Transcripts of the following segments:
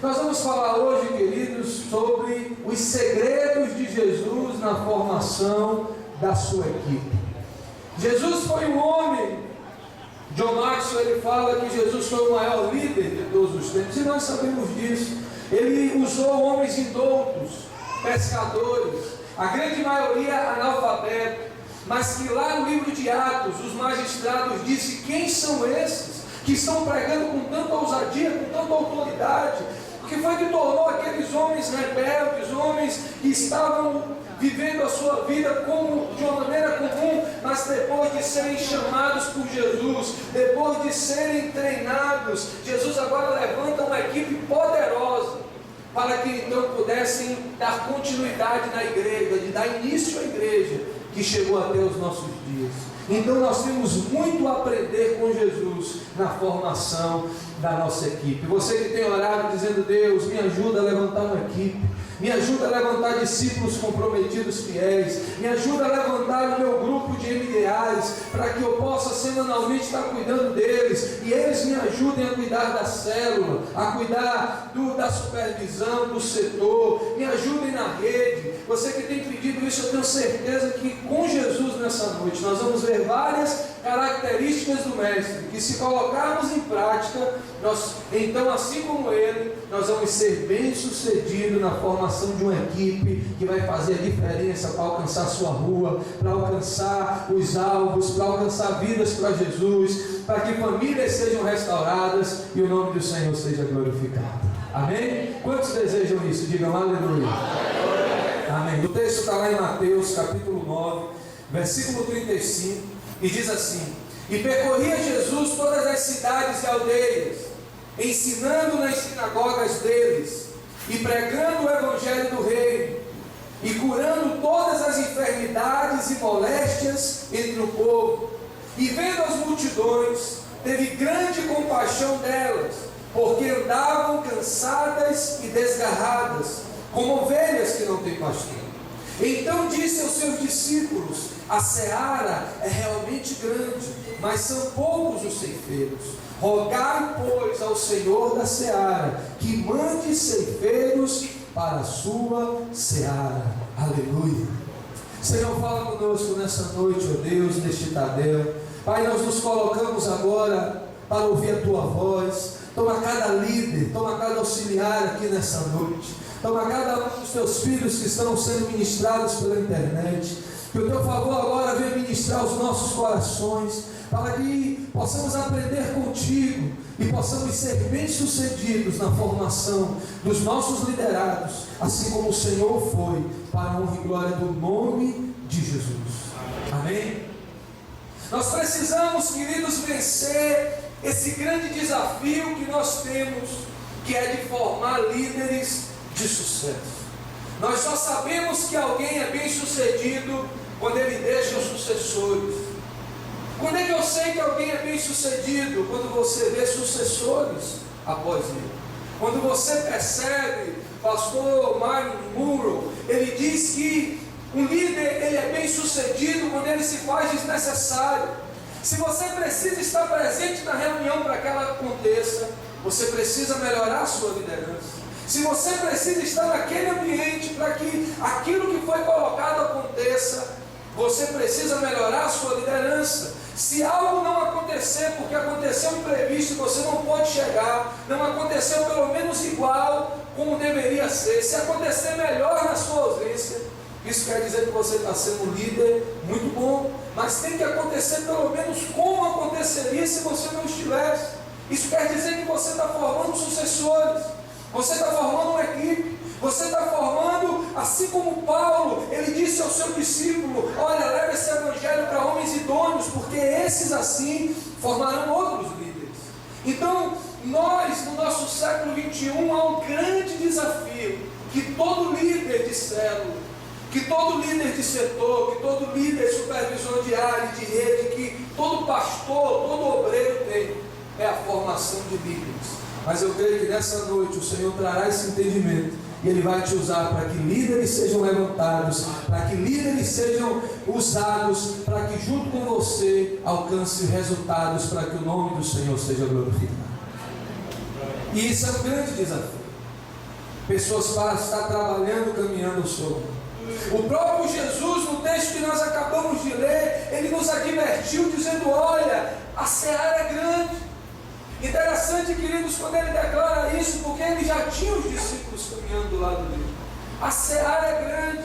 Nós vamos falar hoje, queridos, sobre os segredos de Jesus na formação da sua equipe. Jesus foi um homem. John Maxwell, ele fala que Jesus foi o maior líder de todos os tempos, e nós sabemos disso. Ele usou homens indoutos, pescadores, a grande maioria analfabeto, mas que lá no livro de Atos, os magistrados dizem: quem são esses que estão pregando com tanta ousadia, com tanta autoridade? O que foi que tornou aqueles homens rebeldes, homens que estavam vivendo a sua vida de uma maneira comum, mas depois de serem chamados por Jesus, depois de serem treinados, Jesus agora levanta uma equipe poderosa, para que então pudessem dar continuidade na igreja, de dar início à igreja, que chegou até os nossos dias. Então nós temos muito a aprender com Jesus na formação da nossa equipe. Você que tem orado dizendo: Deus, me ajuda a levantar uma equipe, me ajuda a levantar discípulos comprometidos, fiéis, me ajuda a levantar o meu grupo de MDAs, para que eu possa semanalmente estar cuidando deles, e eles me ajudem a cuidar da célula, a cuidar da supervisão, do setor, me ajudem na rede. Você que tem pedido isso, eu tenho certeza que com Jesus nessa noite nós vamos ver várias características do Mestre, que se colocarmos em prática, então assim como ele, nós vamos ser bem-sucedidos na formação de uma equipe que vai fazer a diferença para alcançar a sua rua, para alcançar os alvos, para alcançar vidas para Jesus, para que famílias sejam restauradas e o nome do Senhor seja glorificado. Amém? Quantos desejam isso? Digam aleluia. Amém. O texto está lá em Mateus capítulo 9, versículo 35, e diz assim: e percorria Jesus todas as cidades e aldeias, ensinando nas sinagogas deles, e pregando o evangelho do reino, e curando todas as enfermidades e moléstias entre o povo. E vendo as multidões, teve grande compaixão delas, porque andavam cansadas e desgarradas, como ovelhas que não têm pastor. Então disse aos seus discípulos: a seara é realmente grande, mas são poucos os ceifeiros. Rogai, pois, ao Senhor da seara que mande ceifeiros para a sua seara. Aleluia. Senhor, fala conosco nessa noite, ó Deus, neste Tadel. Pai, nós nos colocamos agora para ouvir a Tua voz. Toma cada líder, toma cada auxiliar aqui nessa noite. Toma cada um dos Teus filhos que estão sendo ministrados pela internet. Que o Teu favor agora venha ministrar os nossos corações, para que possamos aprender contigo e possamos ser bem-sucedidos na formação dos nossos liderados, assim como o Senhor foi, para a honra e glória do nome de Jesus. Amém? Nós precisamos, queridos, vencer esse grande desafio que nós temos, que é de formar líderes de sucesso. Nós só sabemos que alguém é bem-sucedido quando ele deixa os sucessores. Quando é que eu sei que alguém é bem-sucedido? Quando você vê sucessores após ele. Quando você percebe, pastor Myron Munroe, ele diz que um líder, ele é bem-sucedido quando ele se faz desnecessário. Se você precisa estar presente na reunião para que ela aconteça, você precisa melhorar a sua liderança. Se você precisa estar naquele ambiente para que aquilo que foi colocado aconteça, você precisa melhorar a sua liderança. Se algo não acontecer, porque aconteceu imprevisto e você não pode chegar, não aconteceu pelo menos igual como deveria ser, se acontecer melhor na sua ausência, isso quer dizer que você está sendo um líder muito bom, mas tem que acontecer pelo menos como aconteceria se você não estivesse. Isso quer dizer que você está formando sucessores, você está formando uma equipe, você está formando, assim como Paulo, ele disse ao seu discípulo: olha, leva esse evangelho para homens idôneos, porque esses assim formarão outros líderes. Então, nós, no nosso século 21, há um grande desafio, que todo líder de célula, que todo líder de setor, que todo líder de supervisão de área, de rede, que todo pastor, todo obreiro tem, é a formação de líderes. Mas eu creio que nessa noite o Senhor trará esse entendimento, e Ele vai te usar para que líderes sejam levantados, para que líderes sejam usados, para que junto com você alcance resultados, para que o nome do Senhor seja glorificado. E isso é um grande desafio. pessoas para estar trabalhando, caminhando ao seu lado. O próprio Jesus, no texto que nós acabamos de ler, ele nos advertiu dizendo: olha, a seara é grande. Interessante, queridos, quando ele declara isso, porque ele já tinha os discípulos caminhando do lado dele. A seara é grande,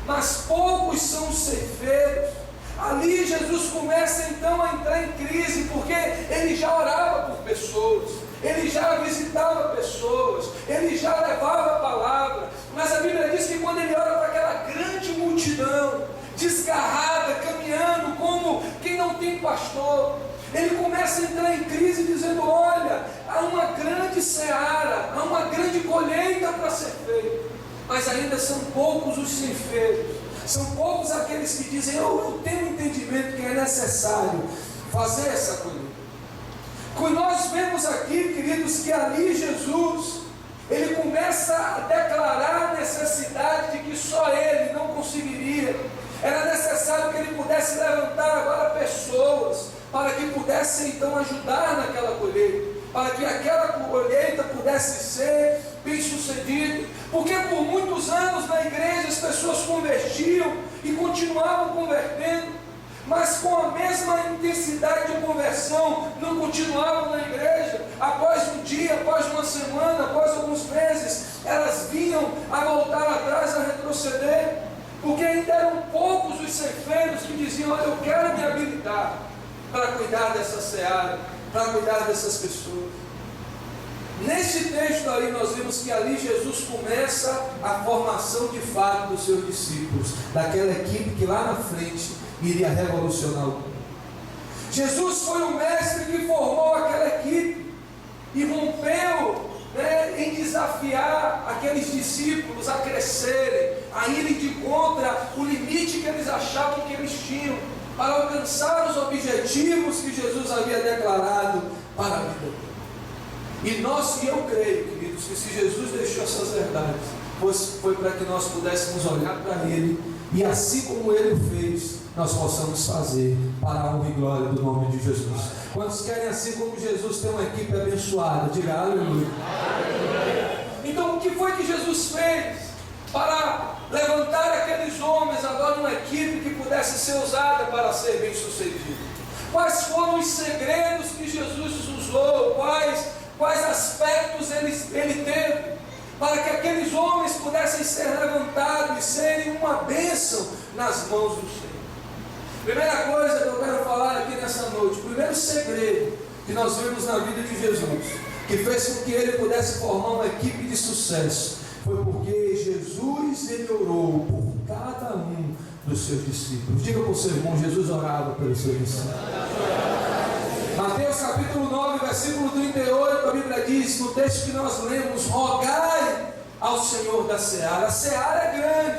mas poucos são os ceifeiros. Ali Jesus começa então a entrar em crise, porque ele já orava por pessoas, ele já visitava pessoas, ele já levava a palavra, mas a Bíblia diz que quando ele ora para aquela grande multidão, desgarrada, caminhando como quem não tem pastor, ele começa a entrar em crise dizendo: olha, há uma grande seara, há uma grande colheita para ser feita, mas ainda são poucos os ceifeiros, são poucos aqueles que dizem: eu tenho entendimento que é necessário fazer essa colheita. Quando nós vemos aqui, queridos, que ali Jesus, ele começa a declarar a necessidade de que só ele não conseguiria. Era necessário que ele pudesse levantar agora pessoas para que pudessem então ajudar naquela colheita, para que aquela colheita pudesse ser bem sucedida, porque por muitos anos na igreja as pessoas convertiam e continuavam convertendo, mas com a mesma intensidade de conversão não continuavam na igreja. Após um dia, após uma semana, após alguns meses, elas vinham a voltar atrás, a retroceder, porque ainda eram poucos os ceifeiros que diziam: olha, eu quero me habilitar para cuidar dessa seara, para cuidar dessas pessoas. Nesse texto aí nós vemos que ali Jesus começa a formação de fato dos seus discípulos, daquela equipe que lá na frente iria revolucionar o mundo. Jesus foi o mestre que formou aquela equipe e rompeu, em desafiar aqueles discípulos a crescerem, a irem de contra o limite que eles achavam que eles tinham, para alcançar os objetivos que Jesus havia declarado para a vida deles. E eu creio, queridos, que se Jesus deixou essas verdades, foi para que nós pudéssemos olhar para Ele, e assim como Ele fez, nós possamos fazer para a honra e glória do nome de Jesus. Quantos querem, assim como Jesus, ter uma equipe abençoada? Diga aleluia. Então, o que foi que Jesus fez para levantar aqueles homens agora numa equipe que pudesse ser usada para ser bem sucedida? Quais foram os segredos que Jesus usou? Quais aspectos ele teve para que aqueles homens pudessem ser levantados e serem uma bênção nas mãos do Senhor? Primeira coisa que eu quero falar aqui nessa noite, o primeiro segredo que nós vemos na vida de Jesus, que fez com que ele pudesse formar uma equipe de sucesso, foi porque Jesus, ele orou por cada um dos seus discípulos. Diga para o seu irmão: Jesus orava pelos seus discípulos. Mateus capítulo 9, versículo 38, a Bíblia diz, no texto que nós lemos: rogai ao Senhor da seara. A seara é grande,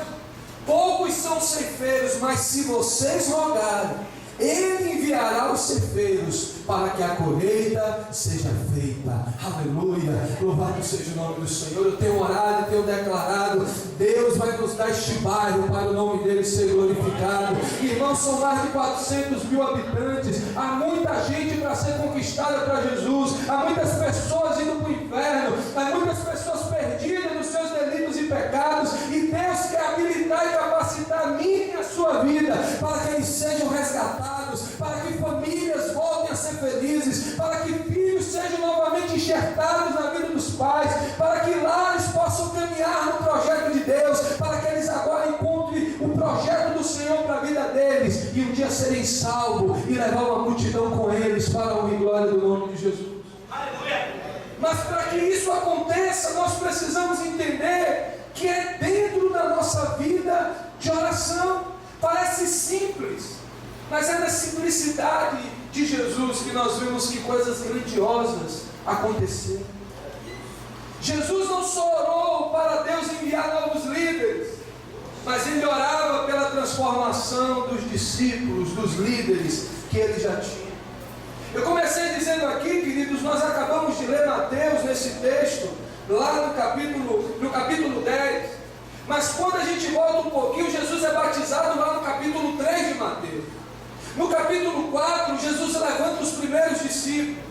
poucos são ceifeiros, mas se vocês rogarem, Ele enviará os ceifeiros para que a colheita seja feita. Aleluia, louvado seja o nome do Senhor. Eu tenho orado e tenho declarado: Deus vai nos dar este bairro para o nome dele ser glorificado. Irmãos, são mais de 400 mil habitantes, há muita gente para ser conquistada para Jesus, há muitas pessoas indo para o inferno, há muitas pessoas perdidas nos seus delitos e pecados, e Deus quer habilitar e capacitar a mim e a sua vida para que eles sejam resgatados, para que famílias voltem a ser felizes, para que filhos sejam novamente enxertados na vida dos pais, para que lares possam caminhar no projeto de Deus, para que eles agora encontrem o projeto do Senhor para a vida deles, e um dia serem salvos e levar uma multidão com eles para a honra e glória do nome de Jesus. Aleluia. Mas para que isso aconteça, nós precisamos entender que é dentro da nossa vida de oração. Parece simples, mas é na simplicidade de Jesus que nós vemos que coisas grandiosas aconteceram. Jesus não só orou para Deus enviar novos líderes, mas ele orava pela transformação dos discípulos, dos líderes que ele já tinha. Eu comecei dizendo aqui, queridos, nós acabamos de ler Mateus nesse texto, lá no capítulo 10. Mas quando a gente volta um pouquinho, Jesus é batizado lá no capítulo 3 de Mateus. No capítulo 4, Jesus levanta os primeiros discípulos.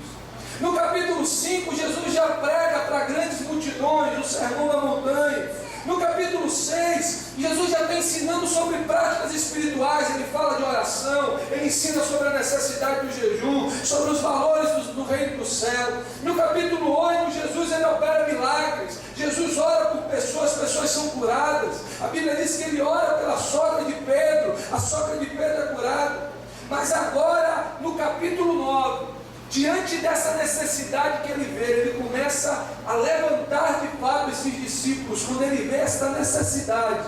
No capítulo capítulo 5, Jesus já prega para grandes multidões, o Sermão da Montanha. No capítulo 6, Jesus já está ensinando sobre práticas espirituais. Ele fala de oração, ele ensina sobre a necessidade do jejum, sobre os valores do reino do céu. No capítulo 8, Jesus ele opera milagres. Jesus ora por pessoas são curadas. A Bíblia diz que ele ora pela sogra de Pedro, a sogra de Pedro é curada. Mas agora, no capítulo 9, diante dessa necessidade que ele vê, ele começa a levantar de fato esses discípulos, quando ele vê essa necessidade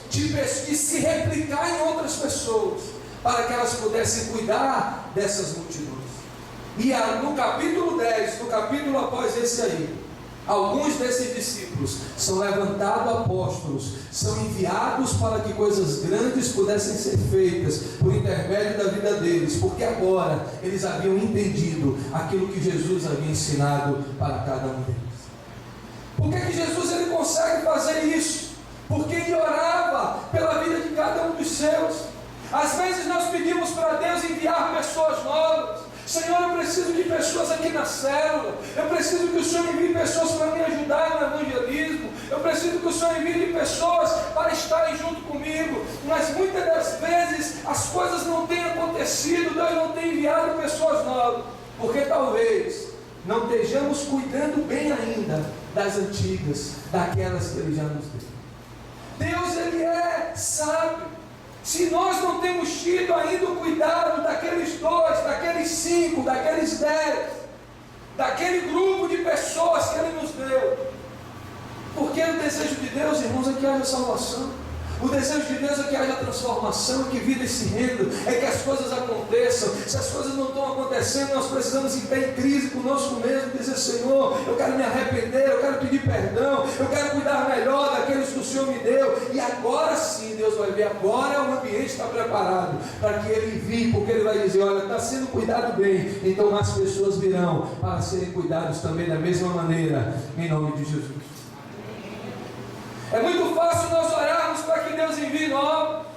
de se replicar em outras pessoas, para que elas pudessem cuidar dessas multidões. E no capítulo 10, no capítulo após esse aí, alguns desses discípulos são levantados apóstolos, são enviados para que coisas grandes pudessem ser feitas por intermédio da vida deles, porque agora eles haviam entendido aquilo que Jesus havia ensinado para cada um deles. Por que Jesus ele consegue fazer isso? Porque ele orava pela vida de cada um dos seus. Às vezes nós pedimos para Deus enviar pessoas novas. Senhor, eu preciso de pessoas aqui na célula, eu preciso que o Senhor envie pessoas para me ajudar no evangelismo, eu preciso que o Senhor envie pessoas para estarem junto comigo, mas muitas das vezes as coisas não têm acontecido, Deus não tem enviado pessoas novas, porque talvez não estejamos cuidando bem ainda das antigas, daquelas que Ele já nos deu. Deus, Ele é sábio. Se nós não temos tido ainda o cuidado daqueles 2, daqueles 5, daqueles 10, daquele grupo de pessoas que Ele nos deu, porque o desejo de Deus, irmãos, é que haja salvação. O desejo de Deus é que haja transformação, que vida se renda, é que as coisas aconteçam. Se as coisas não estão acontecendo, nós precisamos estar em crise conosco mesmo, dizer: Senhor, eu quero me arrepender, eu quero pedir perdão, eu quero cuidar melhor daqueles que o Senhor me deu. E agora sim Deus vai ver, agora o ambiente está preparado para que Ele envie, porque Ele vai dizer: olha, está sendo cuidado bem, então mais pessoas virão para serem cuidados também da mesma maneira, em nome de Jesus. É muito fácil nós orarmos para que Deus envie novos.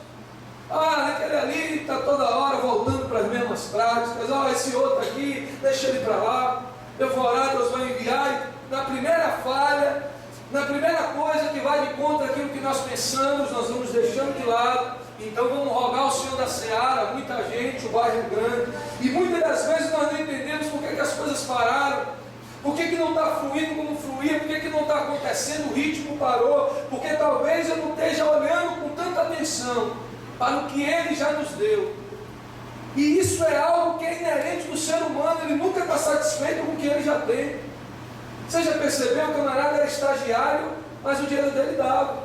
Aquele ali está toda hora voltando para as mesmas práticas. Esse outro aqui, deixa ele para lá. Eu vou orar, Deus vai enviar. E na primeira falha, na primeira coisa que vai de contra aquilo que nós pensamos, nós vamos deixando de lado. Então vamos rogar ao Senhor da Seara, muita gente, o bairro é grande. E muitas das vezes nós não entendemos por que as coisas pararam. Por que não está fluindo como fluía? Por que não está acontecendo? O ritmo parou. Porque talvez eu não esteja olhando com tanta atenção para o que Ele já nos deu. E isso é algo que é inerente do ser humano. Ele nunca está satisfeito com o que ele já tem. Você já percebeu? O camarada era estagiário, mas o dinheiro dele dava.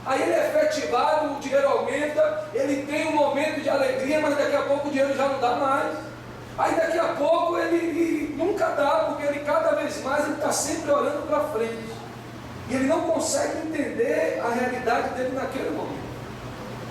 Aí ele é efetivado, o dinheiro aumenta, ele tem um momento de alegria, mas daqui a pouco o dinheiro já não dá mais. Aí daqui a pouco ele nunca dá, porque ele cada vez mais está sempre olhando para frente. E ele não consegue entender a realidade dele naquele momento.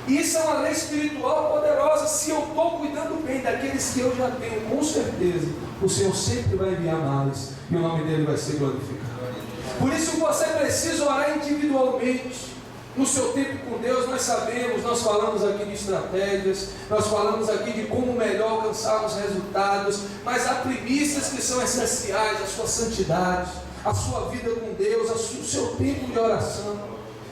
E isso é uma lei espiritual poderosa. Se eu estou cuidando bem daqueles que eu já tenho, com certeza, o Senhor sempre vai enviar mais, e o nome dele vai ser glorificado. Por isso você precisa orar individualmente. No seu tempo com Deus, nós sabemos, nós falamos aqui de estratégias, nós falamos aqui de como melhor alcançar os resultados, mas há primícias que são essenciais: a sua santidade, a sua vida com Deus, o seu tempo de oração.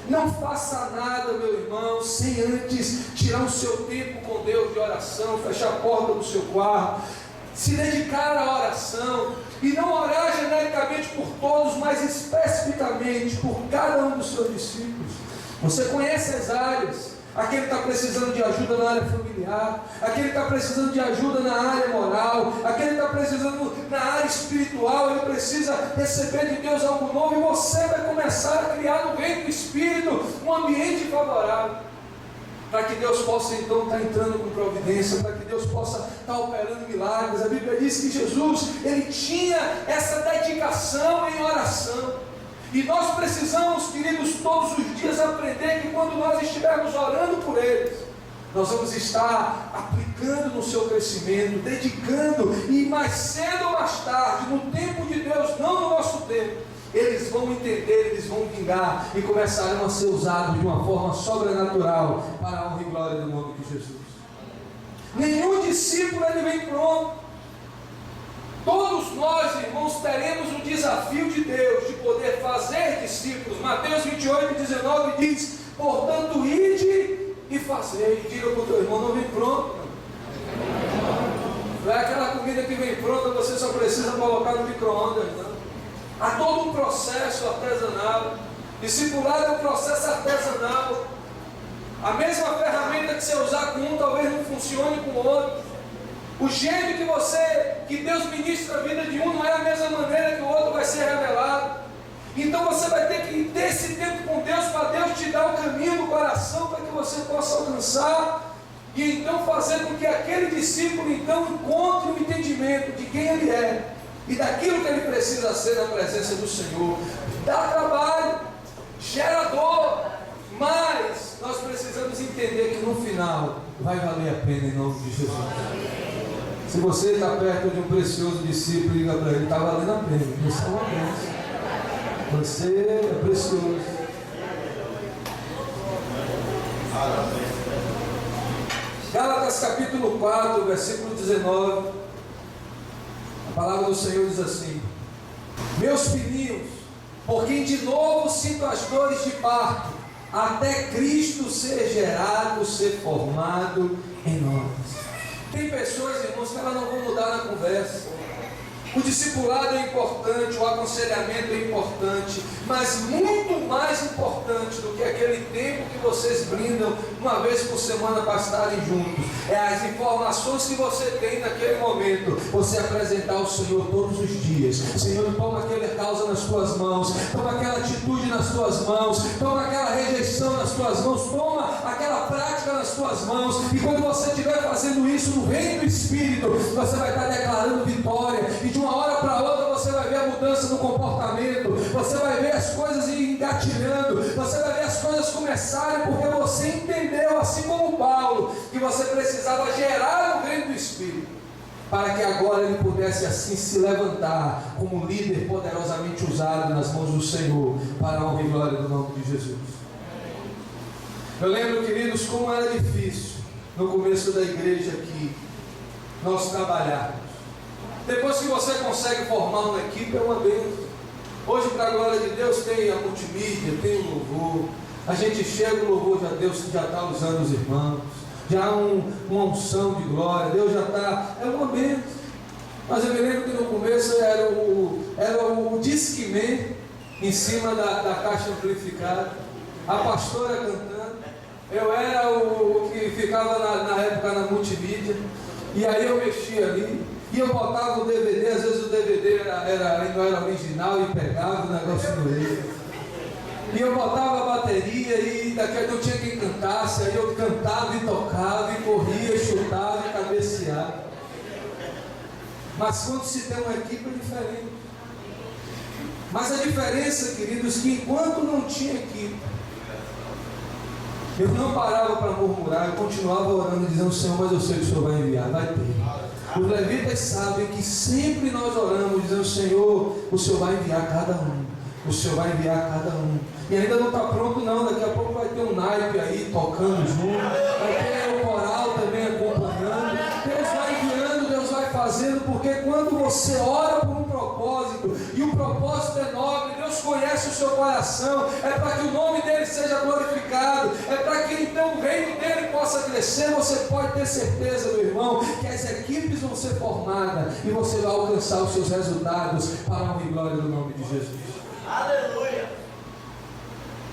Não faça nada, meu irmão, sem antes tirar o seu tempo com Deus de oração, fechar a porta do seu quarto, se dedicar à oração, e não orar genericamente por todos, mas especificamente por cada um dos seus discípulos. Você conhece as áreas: aquele que está precisando de ajuda na área familiar, aquele que está precisando de ajuda na área moral, aquele que está precisando na área espiritual, ele precisa receber de Deus algo novo, e você vai começar a criar no reino do Espírito um ambiente favorável, para que Deus possa então estar entrando com providência, para que Deus possa estar operando milagres. A Bíblia diz que Jesus, ele tinha essa dedicação em oração. E nós precisamos, queridos, todos os dias aprender que quando nós estivermos orando por eles, nós vamos estar aplicando no seu crescimento, dedicando, e mais cedo ou mais tarde, no tempo de Deus, não no nosso tempo, eles vão entender, eles vão vingar e começarão a ser usados de uma forma sobrenatural para a honra e glória do nome de Jesus. Nenhum discípulo ele vem pronto. Todos nós, irmãos, teremos Mateus 28:19 diz: portanto, ide e fazei. Diga para o teu irmão: não vem pronto. Não é aquela comida que vem pronta, você só precisa colocar no micro-ondas. Há todo um processo artesanal. Discipulado é um processo artesanal. A mesma ferramenta que você usar com um, talvez não funcione com o outro. O jeito que Deus ministra a vida de um não é a mesma maneira que o outro vai ser revelado. Então você vai ter que ter esse tempo com Deus, para Deus te dar o caminho do coração, para que você possa alcançar, e então fazer com que aquele discípulo então encontre o entendimento de quem ele é, e daquilo que ele precisa ser na presença do Senhor. Dá trabalho, gera dor, mas nós precisamos entender que no final vai valer a pena, em nome de Jesus. Se você está perto de um precioso discípulo, diga para ele: está valendo a pena, você é uma bênção. Você é precioso. Gálatas capítulo 4, versículo 19. A palavra do Senhor diz assim: meus filhinhos, por quem de novo sinto as dores de parto, até Cristo ser gerado, ser formado em nós. Tem pessoas, irmãos, que elas não vão mudar na conversa. O discipulado é importante, o aconselhamento é importante, mas muito mais importante do que aquele tempo que vocês brindam uma vez por semana para estarem juntos, é as informações que você tem naquele momento, você apresentar ao Senhor todos os dias. Senhor, toma aquela causa nas tuas mãos, toma aquela atitude nas tuas mãos, toma aquela rejeição nas tuas mãos, toma aquela prática nas tuas mãos, e quando você estiver fazendo isso no reino do Espírito, você vai estar declarando vitória, e de uma hora para outra você vai ver a mudança no comportamento, você vai ver as coisas engatilhando, você vai ver as coisas começarem, porque você entendeu, assim como Paulo, que você precisava gerar o reino do Espírito, para que agora ele pudesse assim se levantar como líder poderosamente usado nas mãos do Senhor, para a honra e glória do nome de Jesus. Eu lembro, queridos, como era difícil no começo da igreja aqui nós trabalharmos. Depois que você consegue formar uma equipe, é uma bênção. Hoje, para a glória de Deus, tem a multimídia, tem o louvor. A gente chega, o louvor já Deus já está usando os irmãos. Já há uma unção de glória, Deus já está, é uma bênção. Mas eu me lembro que no começo era o Discman em cima da caixa amplificada, a pastora cantando, eu era o que ficava na época na multimídia, e aí eu mexia ali, e eu botava o DVD, às vezes o DVD não era original e pegava o negócio doía. E eu botava a bateria e daqui a pouco eu tinha quem cantasse, aí eu cantava e tocava e corria, e chutava e cabeceava. Mas quando se tem uma equipe é diferente. Mas a diferença, queridos, que enquanto não tinha equipe, eu não parava para murmurar, eu continuava orando, dizendo: Senhor, mas eu sei que o Senhor vai enviar, vai ter. Os levitas sabem que sempre nós oramos, dizendo: Senhor, o Senhor vai enviar cada um. O Senhor vai enviar cada um. E ainda não está pronto não, daqui a pouco vai ter um naipe aí tocando junto, vai ter o coral também acompanhando. Deus vai enviando, Deus vai fazendo, porque quando você ora por um propósito, e o propósito é nobre, Deus conhece o seu coração, é para que o nome dele seja glorificado, é para que então o reino dele possa crescer. Você pode ter certeza, meu irmão, que as equipes vão ser formadas e você vai alcançar os seus resultados para a honra e glória do nome de Jesus. Aleluia!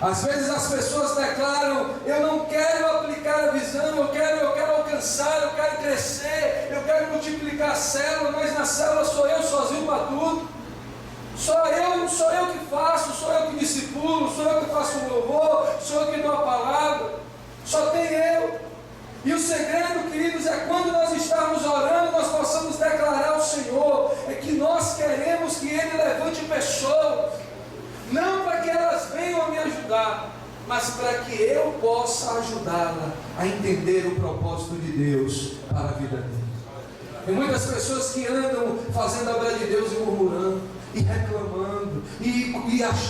Às vezes as pessoas declaram: eu não quero aplicar a visão, eu quero alcançar, eu quero crescer, eu quero multiplicar a célula, mas na célula sou eu sozinho para tudo. Sou eu que faço, sou eu que discipulo, sou eu que faço o louvor, sou eu que dou a palavra, só tem eu. E o segredo, queridos, é quando nós estamos orando, nós possamos declarar ao Senhor, é que nós queremos que Ele levante pessoas, não para que elas venham a me ajudar, mas para que eu possa ajudá-la a entender o propósito de Deus para a vida dela. Tem muitas pessoas que andam fazendo a obra de Deus e murmurando, e reclamando, e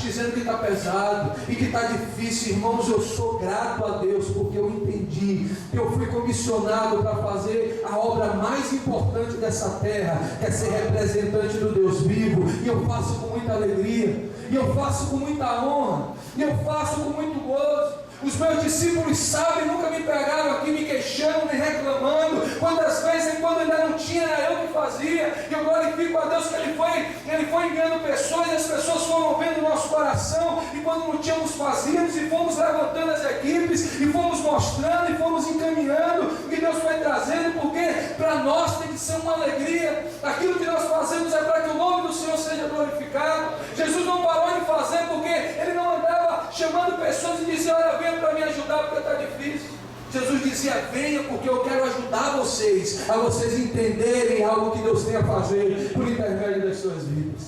dizendo que está pesado, e que está difícil. Irmãos, eu sou grato a Deus, porque eu entendi que eu fui comissionado para fazer a obra mais importante dessa terra, que é ser representante do Deus vivo, e eu faço com muita alegria, e eu faço com muita honra, e eu faço com muito gozo. Os meus discípulos sabem, nunca me pegaram aqui me queixando, nem reclamando. Quantas vezes, quando ainda não tinha, era eu que fazia. E eu glorifico a Deus que Ele foi enviando pessoas, e as pessoas foram vendo o nosso coração. E quando não tínhamos, fazíamos, e fomos levantando as equipes, e fomos mostrando, e fomos encaminhando o que Deus foi trazendo, porque para nós tem que ser uma alegria. Aquilo que nós fazemos é para que o nome do Senhor seja glorificado. Jesus não parou de fazer porque Ele não andava chamando pessoas e dizia: olha, venha para me ajudar porque está difícil. Jesus dizia: venha porque eu quero ajudar vocês, a vocês entenderem algo que Deus tem a fazer por intermédio das suas vidas.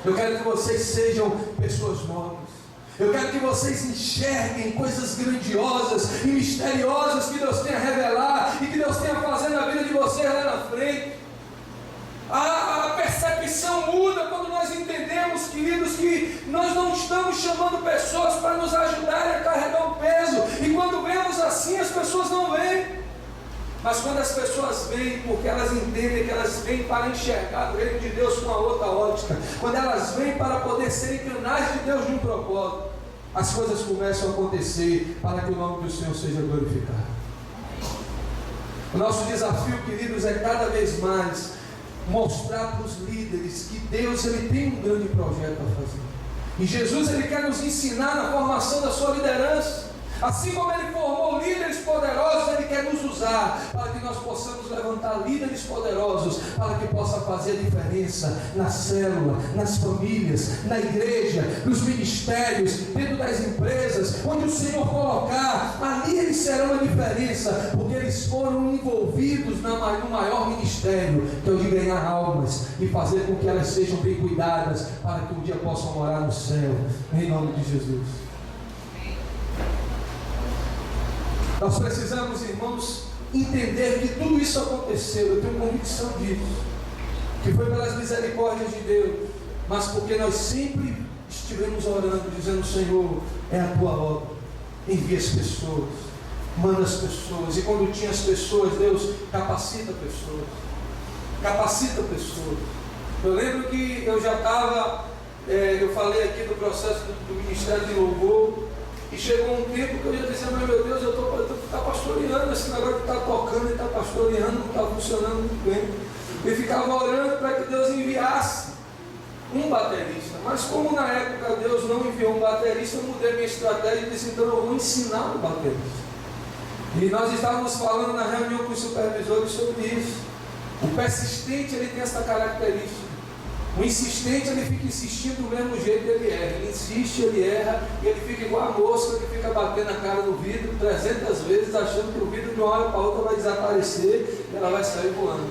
Eu quero que vocês sejam pessoas novas. Eu quero que vocês enxerguem coisas grandiosas e misteriosas que Deus tem a revelar e que Deus tem a fazer na vida de vocês lá na frente. A percepção muda quando nós entendemos, queridos, que nós não estamos chamando pessoas para nos ajudarem a carregar o peso. E quando vemos assim, as pessoas não vêm. Mas quando as pessoas vêm, porque elas entendem que elas vêm para enxergar o reino de Deus com uma outra ótica, quando elas vêm para poder ser canais de Deus de um propósito, as coisas começam a acontecer para que o nome do Senhor seja glorificado. O nosso desafio, queridos, é cada vez mais mostrar para os líderes que Deus ele tem um grande projeto a fazer. E Jesus ele quer nos ensinar na formação da sua liderança. Assim como Ele formou líderes poderosos, Ele quer nos usar para que nós possamos levantar líderes poderosos, para que possa fazer a diferença na célula, nas famílias, na igreja, nos ministérios, dentro das empresas, onde o Senhor colocar, ali eles serão a diferença, porque eles foram envolvidos no maior ministério, que é o de ganhar almas e fazer com que elas sejam bem cuidadas, para que um dia possam morar no céu, em nome de Jesus. Nós precisamos, irmãos, entender que tudo isso aconteceu. Eu tenho convicção disso, que foi pelas misericórdias de Deus, mas porque nós sempre estivemos orando, dizendo: Senhor, é a tua obra, envia as pessoas, manda as pessoas. E quando tinha as pessoas, Deus capacita pessoas, capacita pessoas. Eu lembro que eu já estava, eu falei aqui do processo do Ministério de Louvor. E chegou um tempo que eu ia dizer: mas meu Deus, eu estou pastoreando, esse negócio de estar tocando e estar pastoreando não está funcionando muito bem. Eu ficava orando para que Deus enviasse um baterista. Mas como na época Deus não enviou um baterista, eu mudei minha estratégia e disse: então eu vou ensinar um baterista. E nós estávamos falando na reunião com os supervisores sobre isso. O persistente ele tem essa característica. O insistente, ele fica insistindo do mesmo jeito que ele erra. Ele insiste, ele erra, e ele fica igual a mosca que fica batendo a cara no vidro 300 vezes, achando que o vidro de uma hora para outra vai desaparecer e ela vai sair voando.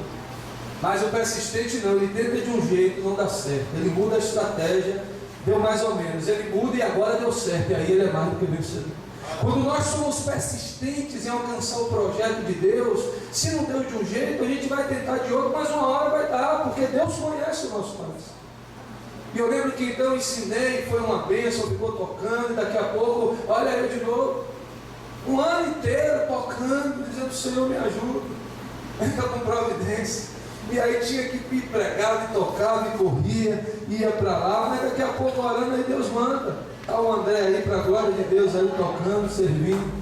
Mas o persistente não, ele tenta de um jeito, não dá certo. Ele muda a estratégia, deu mais ou menos. Ele muda e agora deu certo, e aí ele é mais do que vencedor. Quando nós somos persistentes em alcançar o projeto de Deus, se não deu de um jeito, a gente vai tentar de outro, mas uma hora vai dar, porque Deus conhece o nosso coração. E eu lembro que então eu ensinei, foi uma bênção, ficou tocando, e daqui a pouco, olha eu de novo, um ano inteiro tocando, dizendo: Senhor, me ajuda, fica com providência. E aí tinha que ir pregar, e tocava, e corria, ia para lá, mas daqui a pouco orando, aí Deus manda. Está o André aí, para a glória de Deus, aí tocando, servindo.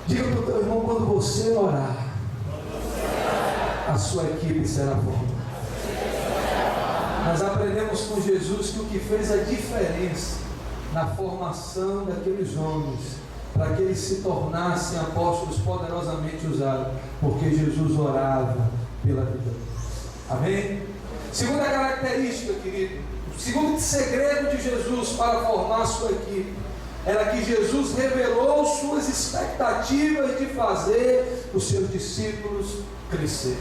Diga para o teu irmão: quando você orar, a sua equipe será formada. Nós aprendemos com Jesus que o que fez a diferença na formação daqueles homens, para que eles se tornassem apóstolos poderosamente usados, porque Jesus orava pela vida. Amém? Segunda característica, querido, o segundo segredo de Jesus para formar a sua equipe era que Jesus revelou suas expectativas de fazer os seus discípulos crescer.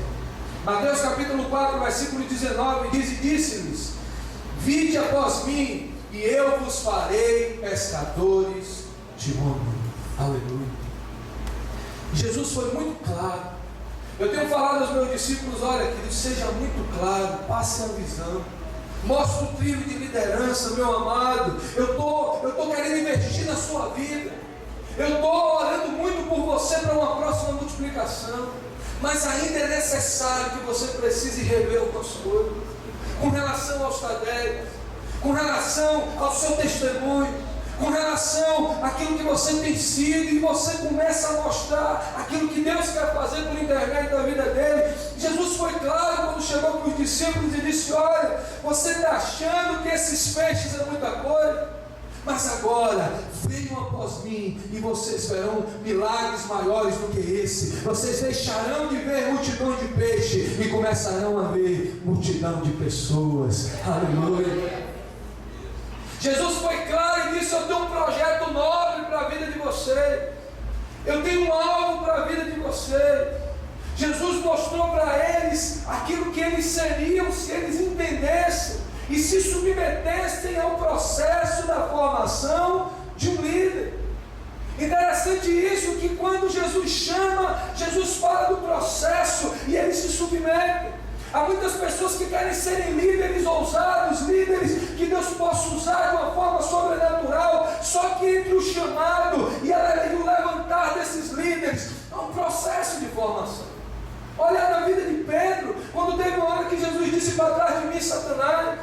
Mateus capítulo 4, versículo 19 diz: e disse-lhes: vinde após mim, e eu vos farei pescadores de homens. Aleluia. Jesus foi muito claro. Eu tenho falado aos meus discípulos: olha, querido, seja muito claro, passe a visão, mostre o trilho de liderança, meu amado. Eu estou querendo investir na sua vida, eu estou orando muito por você para uma próxima multiplicação, mas ainda é necessário que você precise rever algumas coisas. com relação aos tadeus, com relação ao seu testemunho, com relação àquilo que você tem sido, e você começa a mostrar aquilo que Deus quer fazer por intermédio da vida dele. Jesus foi claro quando chegou para os discípulos e disse: olha, você está achando que esses peixes é muita coisa? Mas agora venham após mim e vocês verão milagres maiores do que esse. Vocês deixarão de ver multidão de peixe e começarão a ver multidão de pessoas. Aleluia. Jesus foi claro e disse: eu tenho um projeto nobre para a vida de você, eu tenho um alvo para a vida de você. Jesus mostrou para eles aquilo que eles seriam se eles entendessem e se submetessem ao processo da formação de um líder. Interessante isso, que quando Jesus chama, Jesus fala do processo e eles se submetem. Há muitas pessoas que querem serem líderes ousados, líderes que Deus possa usar de uma forma sobrenatural, só que entre o chamado e o levantar desses líderes há um processo de formação. Olha na vida de Pedro, quando teve uma hora que Jesus disse: para trás de mim, Satanás.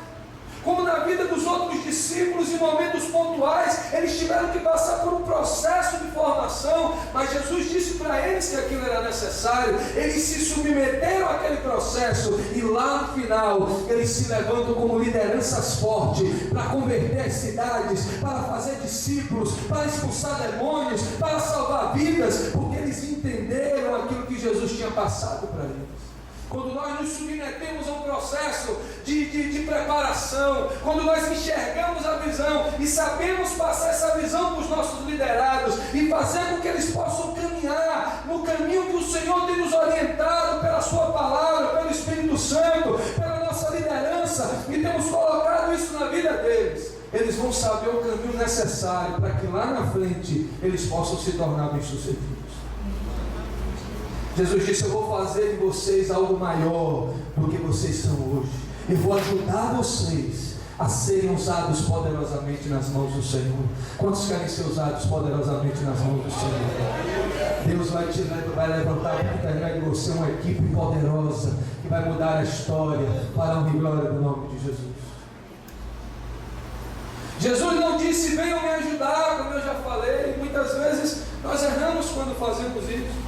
Como na vida dos outros discípulos, em momentos pontuais, eles tiveram que passar por um processo de formação, mas Jesus disse para eles que aquilo era necessário. Eles se submeteram àquele processo e lá no final eles se levantam como lideranças fortes para converter as cidades, para fazer discípulos, para expulsar demônios, para salvar vidas, porque eles entenderam aquilo que Jesus tinha passado para eles. Quando nós nos submetemos a um processo de preparação, quando nós enxergamos a visão e sabemos passar essa visão para os nossos liderados e fazer com que eles possam caminhar no caminho que o Senhor tem nos orientado pela sua palavra, pelo Espírito Santo, pela nossa liderança, e temos colocado isso na vida deles, eles vão saber o caminho necessário para que lá na frente eles possam se tornar bem-sucedidos. Jesus disse: eu vou fazer de vocês algo maior do que vocês são hoje. Eu vou ajudar vocês a serem usados poderosamente nas mãos do Senhor. Quantos querem ser usados poderosamente nas mãos do Senhor? Deus vai levantar por intermédio de você uma equipe poderosa que vai mudar a história para a honra e glória do nome de Jesus. Jesus não disse: venham me ajudar, como eu já falei. Muitas vezes nós erramos quando fazemos isso.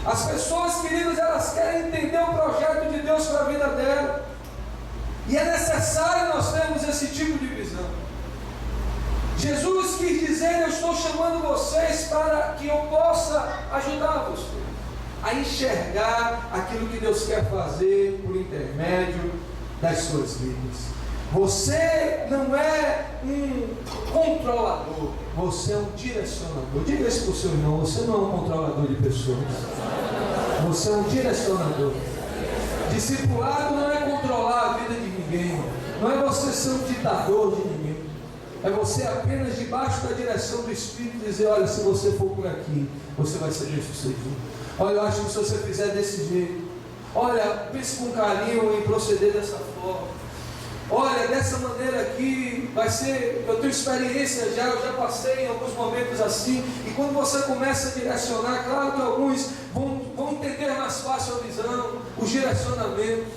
As pessoas, queridos, elas querem entender o projeto de Deus para a vida dela, e é necessário nós termos esse tipo de visão. Jesus quis dizer: eu estou chamando vocês para que eu possa ajudar vocês a enxergar aquilo que Deus quer fazer por intermédio das suas vidas. Você não é um controlador, você é um direcionador. Diga isso para o seu irmão: você não é um controlador de pessoas, você é um direcionador. Discipulado não é controlar a vida de ninguém, não é você ser um ditador de ninguém, é você apenas debaixo da direção do Espírito dizer: olha, se você for por aqui, você vai ser bem sucedido. Olha, eu acho que se você fizer desse jeito, olha, pense com carinho em proceder dessa forma. Olha, dessa maneira aqui vai ser, eu tenho experiência eu já passei em alguns momentos assim, e quando você começa a direcionar, claro que alguns vão entender mais fácil a visão, os direcionamentos,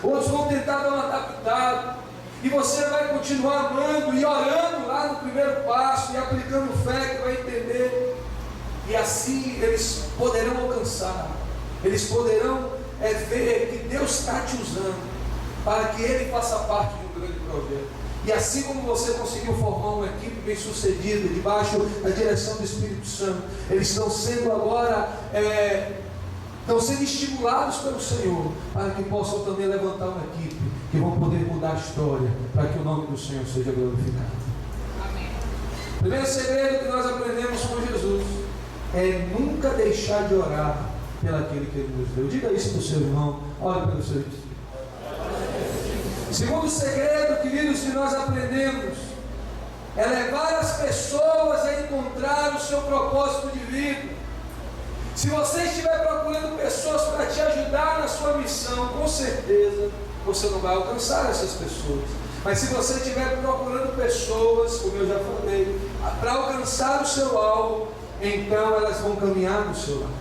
outros vão tentar dar uma adaptada, e você vai continuar amando e orando lá no primeiro passo, e aplicando fé que vai entender, e assim eles poderão alcançar, eles poderão ver que Deus está te usando, para que ele faça parte de um grande projeto. E assim como você conseguiu formar uma equipe bem sucedida, debaixo da direção do Espírito Santo, eles estão sendo agora, estão sendo estimulados pelo Senhor, para que possam também levantar uma equipe, que vão poder mudar a história, para que o nome do Senhor seja glorificado. Amém. O primeiro segredo que nós aprendemos com Jesus é nunca deixar de orar pelaquele que ele nos deu. Diga isso para o seu irmão, ore pelo seu Espírito. Segundo segredo, queridos, que nós aprendemos é levar as pessoas a encontrar o seu propósito de vida. Se você estiver procurando pessoas para te ajudar na sua missão, com certeza você não vai alcançar essas pessoas. Mas se você estiver procurando pessoas, como eu já falei, para alcançar o seu alvo, então elas vão caminhar do seu lado.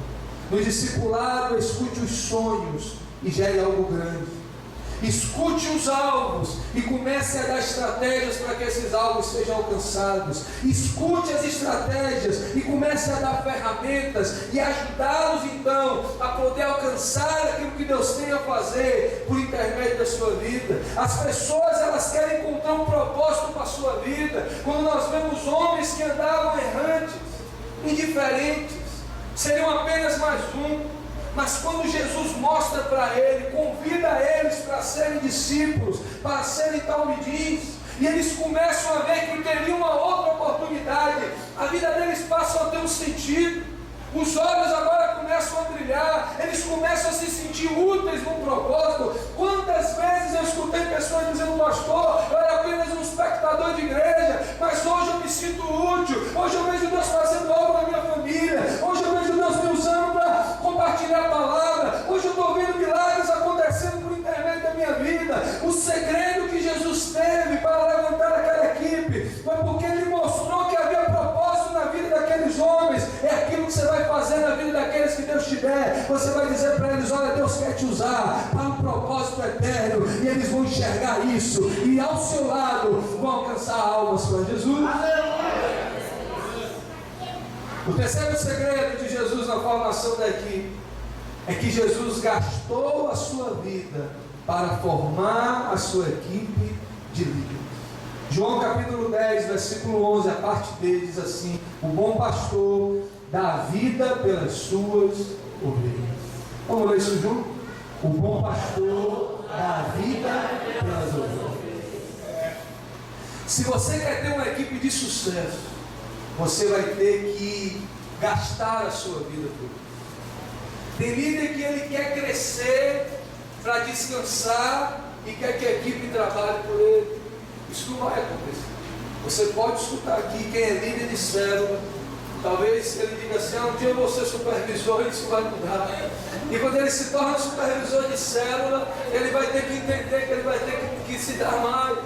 No discipulado, escute os sonhos e gere algo grande. Escute os alvos e comece a dar estratégias para que esses alvos sejam alcançados. Escute as estratégias e comece a dar ferramentas e ajudá-los então a poder alcançar aquilo que Deus tem a fazer por intermédio da sua vida. As pessoas, elas querem encontrar um propósito para a sua vida. Quando nós vemos homens que andavam errantes, indiferentes, seriam apenas mais um. Mas quando Jesus mostra para ele, convida eles para serem discípulos, para serem talmidim, e eles começam a ver que teriam uma outra oportunidade, a vida deles passa a ter um sentido, os olhos agora começam a brilhar, eles começam a se sentir úteis no propósito. Quantas vezes eu escutei pessoas dizendo: pastor, eu era apenas um espectador de igreja, mas hoje eu me sinto útil, hoje eu vejo Deus fazendo algo na minha família, hoje eu vejo Deus me usando para compartilhar a palavra, hoje eu estou vendo milagres acontecendo por intermédio da minha vida. O segredo que Jesus teve para levantar aquela equipe foi porque Ele mostrou que havia propósito na vida daqueles homens. É aquilo que você vai fazer na vida daqueles que Deus te der. Você vai dizer para eles: olha, Deus quer te usar para um propósito eterno, e eles vão enxergar isso, e ao seu lado vão alcançar almas para Jesus. O terceiro segredo de Jesus na formação da equipe é que Jesus gastou a sua vida para formar a sua equipe de líderes. João capítulo 10, versículo 11, a parte B diz assim: o bom pastor dá a vida pelas suas ovelhas. Vamos ler isso junto? O bom pastor dá a vida pelas ovelhas. Se você quer ter uma equipe de sucesso, você vai ter que gastar a sua vida por isso. Tem líder que ele quer crescer para descansar e quer que a equipe trabalhe por ele. Isso não vai acontecer. Você pode escutar aqui quem é líder de célula. Talvez ele diga assim: um dia eu vou ser supervisor, e isso vai mudar. E quando ele se torna supervisor de célula, ele vai ter que entender que ele vai ter que se dar mais.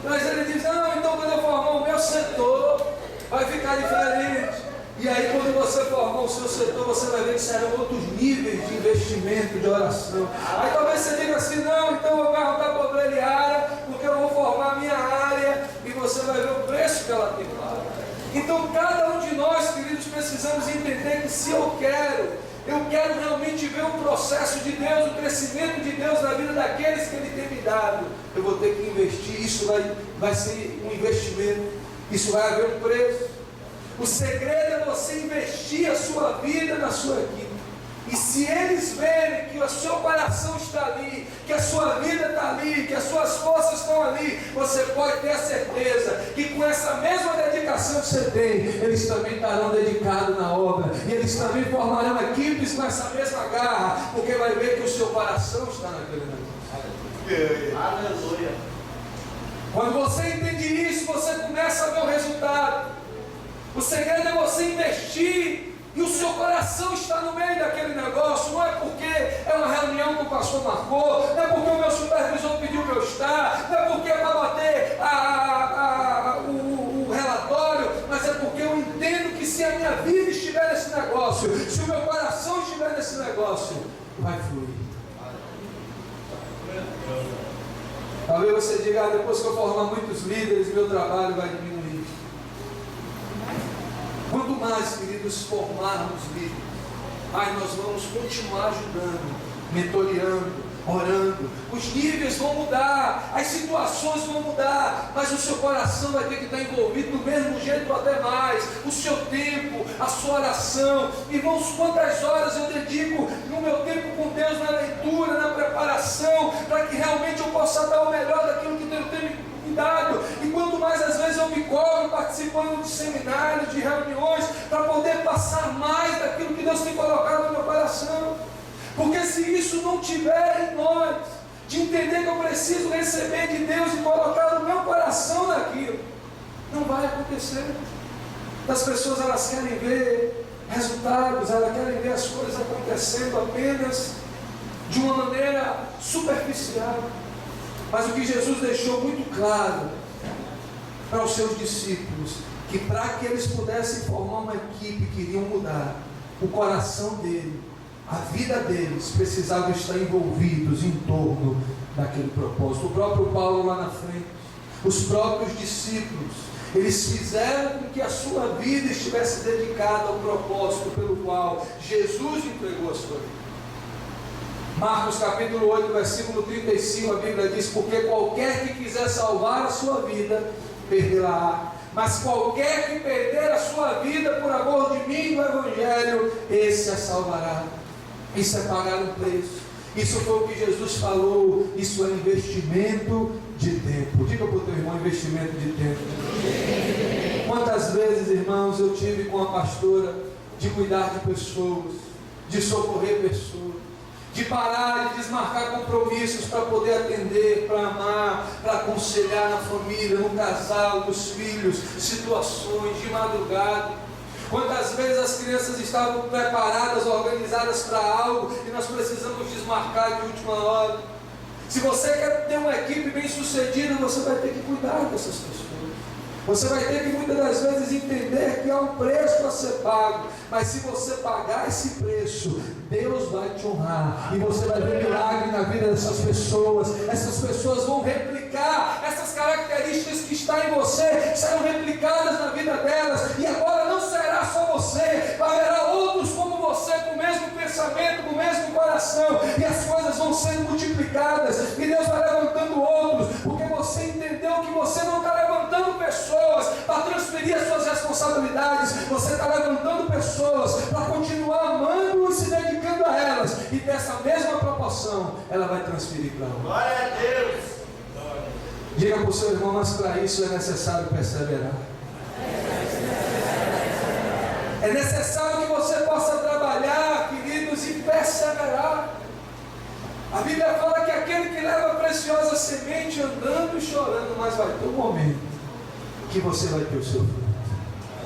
Mas ele diz: não, então quando eu formar o meu setor, vai ficar diferente. E aí quando você formar o seu setor, você vai ver que serão outros níveis de investimento, de oração. Aí talvez você diga assim: não, então eu vou perguntar para a obreiária, porque eu vou formar a minha área, e você vai ver o preço que ela tem pago. Então cada um de nós, queridos, precisamos entender que se eu quero realmente ver o processo de Deus, o crescimento de Deus na vida daqueles que Ele tem me dado, eu vou ter que investir. Isso vai ser um investimento, isso vai haver um preço. O segredo é você investir a sua vida na sua equipe. E se eles verem que o seu coração está ali, que a sua vida está ali, que as suas forças estão ali, você pode ter a certeza que com essa mesma dedicação que você tem, eles também estarão dedicados na obra. E eles também formarão equipes com essa mesma garra, porque vai ver que o seu coração está naquele negócio. Aleluia. Quando você entende isso, você começa a ver o resultado. O segredo é você investir e o seu coração está no meio daquele negócio. Não é porque é uma reunião que o pastor marcou, não é porque o meu supervisor pediu para eu estar, não é porque é para bater o relatório, mas é porque eu entendo que se a minha vida estiver nesse negócio, se o meu coração estiver nesse negócio, vai fluir. Talvez você diga: depois que eu formar muitos líderes, meu trabalho vai diminuir. Quanto mais, queridos, formarmos líderes, mais nós vamos continuar ajudando, mentoreando, orando. Os níveis vão mudar, as situações vão mudar, mas o seu coração vai ter que estar envolvido do mesmo jeito ou até mais. O seu tempo, a sua oração. Irmãos, quantas horas eu dedico no meu tempo com Deus na leitura, na preparação, para que realmente eu possa dar o melhor daquilo que Deus tem me dado. E quanto mais às vezes eu me cobro participando de seminários, de reuniões, para poder passar mais daquilo que Deus tem colocado no meu coração. Porque se isso não tiver em nós, de entender que eu preciso receber de Deus e colocar no meu coração naquilo, não vai acontecer. As pessoas, elas querem ver resultados, elas querem ver as coisas acontecendo apenas de uma maneira superficial. Mas o que Jesus deixou muito claro para os seus discípulos, que para que eles pudessem formar uma equipe que iriam mudar, o coração dele, a vida deles precisava estar envolvidos em torno daquele propósito. O próprio Paulo lá na frente, os próprios discípulos, eles fizeram com que a sua vida estivesse dedicada ao propósito pelo qual Jesus entregou a sua vida. Marcos capítulo 8, versículo 35, a Bíblia diz: porque qualquer que quiser salvar a sua vida, perderá. Mas qualquer que perder a sua vida por amor de mim e do Evangelho, esse a salvará. Isso é pagar um preço. Isso foi o que Jesus falou. Isso é investimento de tempo. Diga para o teu irmão: investimento de tempo. Quantas vezes, irmãos, eu tive com a pastora de cuidar de pessoas, de socorrer pessoas, de parar, de desmarcar compromissos para poder atender, para amar, para aconselhar na família, no casal, nos filhos, situações de madrugada. Quantas vezes as crianças estavam preparadas, organizadas para algo e nós precisamos desmarcar de última hora. Se você quer ter uma equipe bem sucedida, você vai ter que cuidar dessas pessoas. Você vai ter que muitas das vezes entender que há um preço a ser pago, mas se você pagar esse preço, Deus vai te honrar, e você vai ver milagre na vida dessas pessoas. Essas pessoas vão replicar essas características que estão em você, serão replicadas na vida delas, e agora não será só você, haverá outros como você, com o mesmo pensamento, com o mesmo coração, e as coisas vão sendo multiplicadas, e Deus vai levantando outros, porque você entendeu que você não está levantando pessoas para transferir as suas responsabilidades, você está levantando pessoas para continuar amando e se dedicando a elas, e dessa mesma proporção ela vai transferir para outra. Glória a Deus. Diga para o seu irmão: mas para isso é necessário perseverar. É necessário que você possa trabalhar, queridos, e perseverar. A Bíblia fala que aquele que leva a preciosa semente andando e chorando, mas vai ter um momento que você vai ter o seu fruto.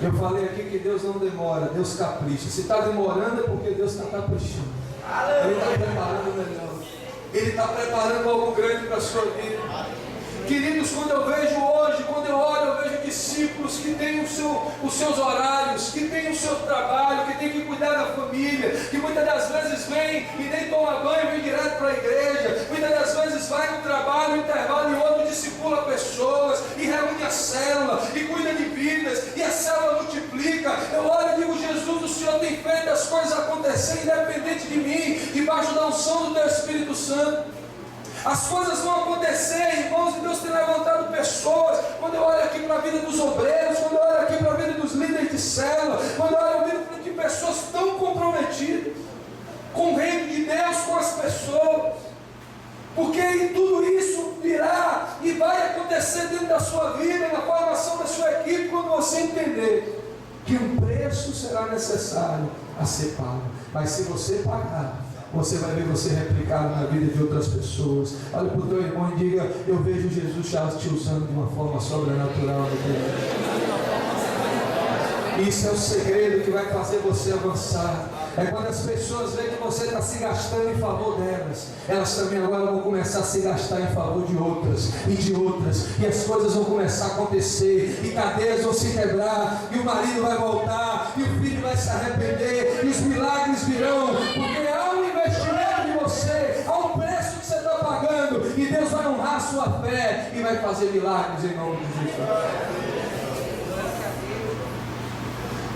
Eu falei aqui que Deus não demora, Deus capricha. Se está demorando é porque Deus está caprichando. Ele está preparando melhor. Ele está preparando algo grande para a sua vida. Queridos, quando eu vejo hoje, quando eu olho, eu vejo discípulos que têm os seus horários, que têm o seu trabalho, que têm que cuidar da família, que muitas das vezes vem e nem toma banho, vem direto para a igreja, muitas das vezes vai no trabalho, intervalo e outro, discipula pessoas, e reúne a célula, e cuida de vidas, e a célula multiplica. Eu olho e digo: Jesus, o Senhor tem feito as coisas acontecer independente de mim, debaixo da unção do Teu Espírito Santo. As coisas vão acontecer, irmãos, e Deus tem levantado pessoas. Quando eu olho aqui para a vida dos obreiros, quando eu olho aqui para a vida dos líderes de célula, quando eu olho para de pessoas tão comprometidas com o reino de Deus, com as pessoas, porque tudo isso virá e vai acontecer dentro da sua vida, na formação da sua equipe, quando você entender que um preço será necessário a ser pago. Mas se você pagar, você vai ver você replicado na vida de outras pessoas. Olha para o teu irmão e diga: eu vejo Jesus te usando de uma forma sobrenatural no teu vida. Isso é o segredo que vai fazer você avançar. É quando as pessoas veem que você está se gastando em favor delas, elas também agora vão começar a se gastar em favor de outras e de outras, e as coisas vão começar a acontecer, e cadeias vão se quebrar, e o marido vai voltar, e o filho vai se arrepender, e os milagres virão, porque há um investimento em você, há um preço que você está pagando, e Deus vai honrar a sua fé e vai fazer milagres em nome de Jesus.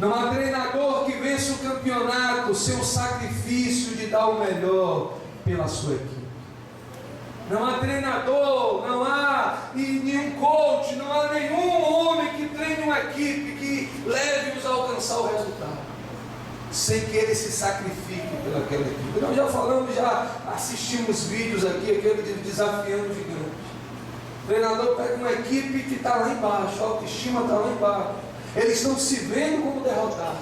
Não há treinador que vence o campeonato sem o sacrifício de dar o melhor pela sua equipe. Não há treinador, não há nenhum coach, não há nenhum homem que treine uma equipe que leve-os a alcançar o resultado sem que ele se sacrifique pelaquela equipe. Nós já falamos, já assistimos vídeos aqui, aquele de desafiando gigantes. O treinador pega uma equipe que está lá embaixo, a autoestima está lá embaixo. Eles estão se vendo como derrotados.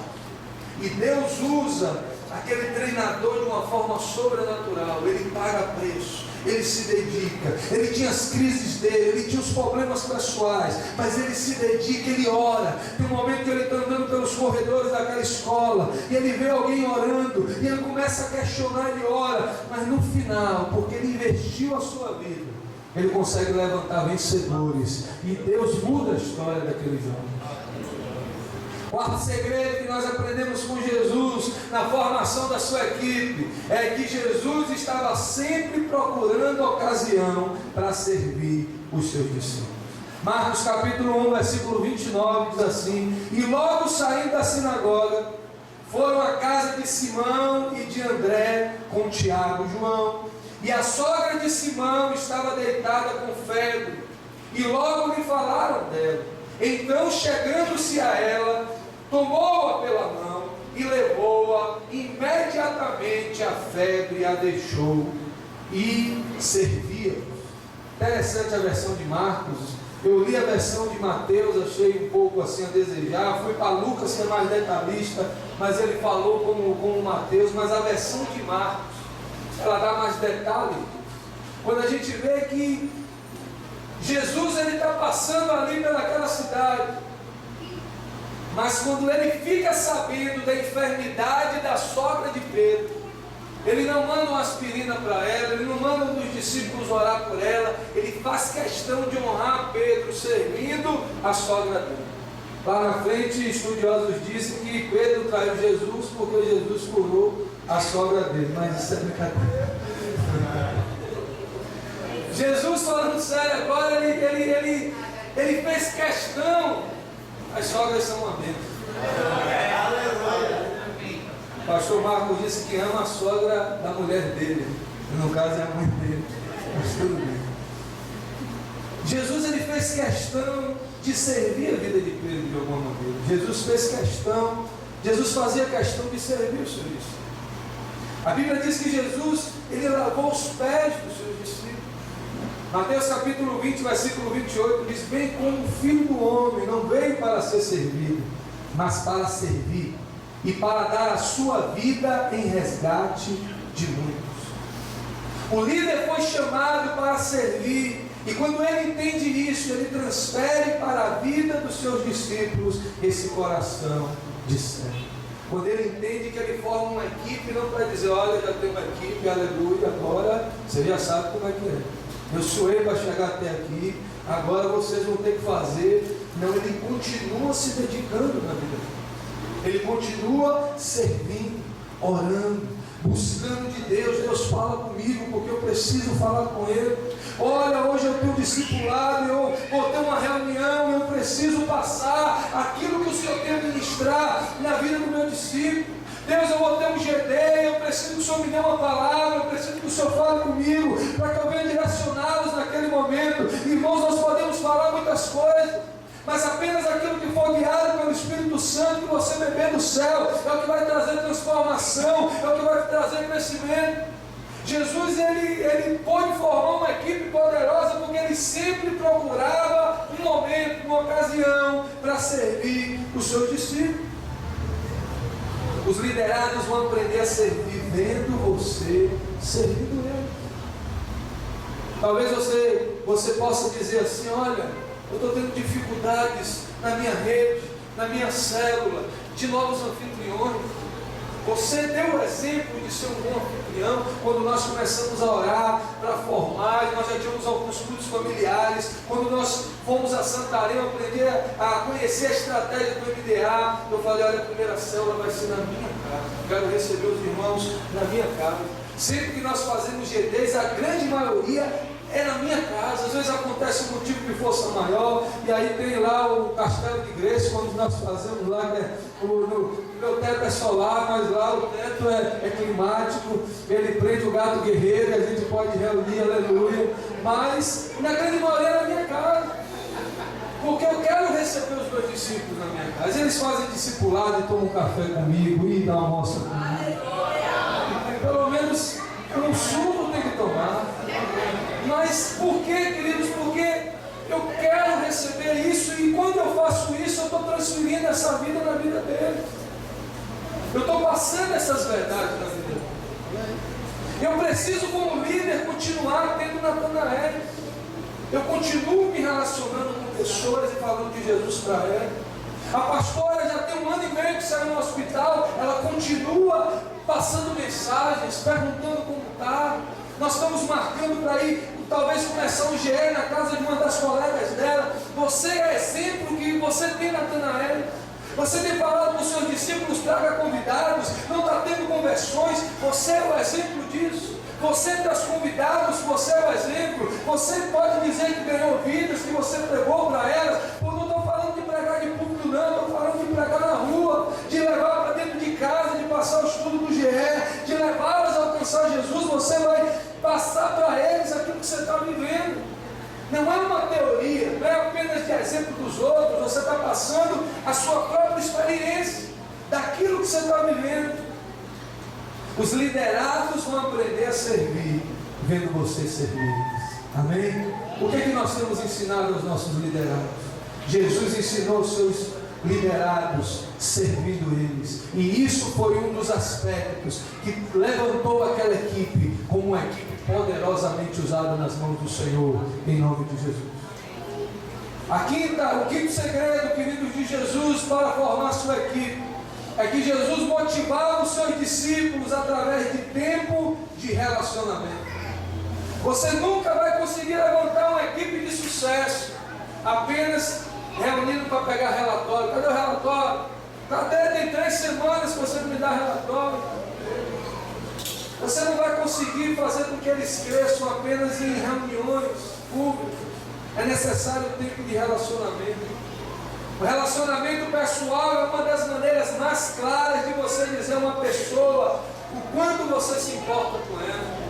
E Deus usa aquele treinador de uma forma sobrenatural. Ele paga preço, ele se dedica. Ele tinha as crises dele, ele tinha os problemas pessoais, mas ele se dedica, ele ora. Tem um momento que ele está andando pelos corredores daquela escola, e ele vê alguém orando, e ele começa a questionar, ele ora. Mas no final, porque ele investiu a sua vida, ele consegue levantar vencedores. E Deus muda a história daquele jovem. Quarto segredo que nós aprendemos com Jesus na formação da sua equipe é que Jesus estava sempre procurando ocasião para servir os seus discípulos. Marcos capítulo 1, versículo 29 diz assim: e logo saindo da sinagoga, foram à casa de Simão e de André com Tiago e João, e a sogra de Simão estava deitada com febre, e logo lhe falaram dela. Então, chegando-se a ela, tomou-a pela mão e levou-a, imediatamente a febre a deixou, e servia. Interessante a versão de Marcos. Eu li a versão de Mateus, achei um pouco assim a desejar. Fui para Lucas, que é mais detalhista, mas ele falou como Mateus. Mas a versão de Marcos, ela dá mais detalhe. Quando a gente vê que Jesus está passando ali pelaquela cidade, mas quando ele fica sabendo da enfermidade da sogra de Pedro, ele não manda uma aspirina para ela, ele não manda um dos discípulos orar por ela, ele faz questão de honrar Pedro, servindo a sogra dele. Lá na frente, estudiosos dizem que Pedro traiu Jesus porque Jesus curou a sogra dele, mas isso é brincadeira. Jesus, falando sério agora, ele fez questão. As sogras são uma bênção. O pastor Marcos disse que ama a sogra da mulher dele, no caso é a mãe dele, mas tudo bem. Jesus, ele fez questão de servir a vida de Pedro de alguma maneira. Jesus fazia questão de servir os seus discípulos. A Bíblia diz que Jesus, ele lavou os pés dos seus discípulos. Mateus capítulo 20, versículo 28 diz: bem como o Filho do Homem não veio para ser servido, mas para servir, e para dar a sua vida em resgate de muitos. O líder foi chamado para servir, e quando ele entende isso, ele transfere para a vida dos seus discípulos esse coração de servo. Quando ele entende que ele forma uma equipe, não para dizer: olha, já tem uma equipe, aleluia, agora você já sabe como é que é. Eu suei para chegar até aqui, agora vocês vão ter que fazer. Não, ele continua se dedicando na vida dele. Ele continua servindo, orando, buscando de Deus. Deus, fala comigo, porque eu preciso falar com Ele. Olha, hoje eu tenho discipulado, eu vou ter uma reunião, eu preciso passar aquilo que o Senhor quer ministrar na vida do meu discípulo. Deus, eu vou ter um GD, eu preciso que o Senhor me dê uma palavra, eu preciso que o Senhor fale comigo, para que eu venha direcioná-los naquele momento. Irmãos, nós podemos falar muitas coisas, mas apenas aquilo que for guiado pelo Espírito Santo, que você beber do céu, é o que vai trazer transformação, é o que vai trazer crescimento. Jesus, ele pôde formar uma equipe poderosa, porque ele sempre procurava um momento, uma ocasião, para servir os seus discípulos. Os liderados vão aprender a servir vendo você servindo ele. Talvez você possa dizer assim: olha, eu estou tendo dificuldades na minha rede, na minha célula, de novos anfitriões. Você deu o exemplo de ser um bom anfitrião quando nós começamos a orar para formar. Nós já tínhamos alguns cultos familiares. Quando nós fomos a Santarém, eu aprendi a conhecer a estratégia do MDA. Eu falei: olha, a primeira célula vai ser na minha casa. Quero receber os irmãos na minha casa. Sempre que nós fazemos GDs, a grande maioria é na minha casa. Às vezes acontece um motivo de força maior, e aí tem lá o castelo de Grecia, quando nós fazemos lá, né? Meu teto é solar, mas lá o teto é climático, ele prende o gato guerreiro, a gente pode reunir, aleluia. Mas na grande maioria é na minha casa, porque eu quero receber os meus discípulos na minha casa. Eles fazem discipulado e tomam um café comigo e dão almoço comigo. Pelo menos um suco tem que tomar. Mas por quê, queridos? Porque eu quero receber isso, e quando eu faço isso, eu estou transferindo essa vida na vida dele. Eu estou passando essas verdades na vida dele. Eu preciso, como líder, continuar tendo Natanael. Eu continuo me relacionando com pessoas e falando de Jesus para ela. A pastora já tem 1 ano e meio que saiu no hospital, ela continua passando mensagens, perguntando como está. Nós estamos marcando para ir, talvez, começar um GE na casa de uma das colegas dela. Você é exemplo que você tem, Natanael. Você tem falado para os seus discípulos, traga convidados, não está tendo conversões, você é o exemplo disso. Você traz convidados, você é o exemplo. Você pode dizer que ganhou vidas, que você pregou para elas. Eu não estou falando de pregar de público, não, estou falando de pregar na rua, de levar para dentro de casa, de passar o estudo do GE, de levá-las a alcançar Jesus. Você vai passar para eles aquilo que você está vivendo. Não é uma teoria, não é apenas de exemplo dos outros, você está passando a sua própria experiência, daquilo que você está vivendo. Os liderados vão aprender a servir, vendo você servir. Amém? O que é que nós temos ensinado aos nossos liderados? Jesus ensinou os seus liderados, servindo eles. E isso foi um dos aspectos que levantou aquela equipe como uma equipe poderosamente usada nas mãos do Senhor, em nome de Jesus. O quinto segredo, queridos, de Jesus para formar sua equipe, é que Jesus motivava os seus discípulos através de tempo de relacionamento. Você nunca vai conseguir levantar uma equipe de sucesso apenas reunindo para pegar relatório. Cadê o relatório? Cadê? Tem 3 semanas que você não me dá relatório. Você não vai conseguir fazer com que eles cresçam apenas em reuniões públicas. É necessário tempo de relacionamento. O relacionamento pessoal é uma das maneiras mais claras de você dizer a uma pessoa o quanto você se importa com ela.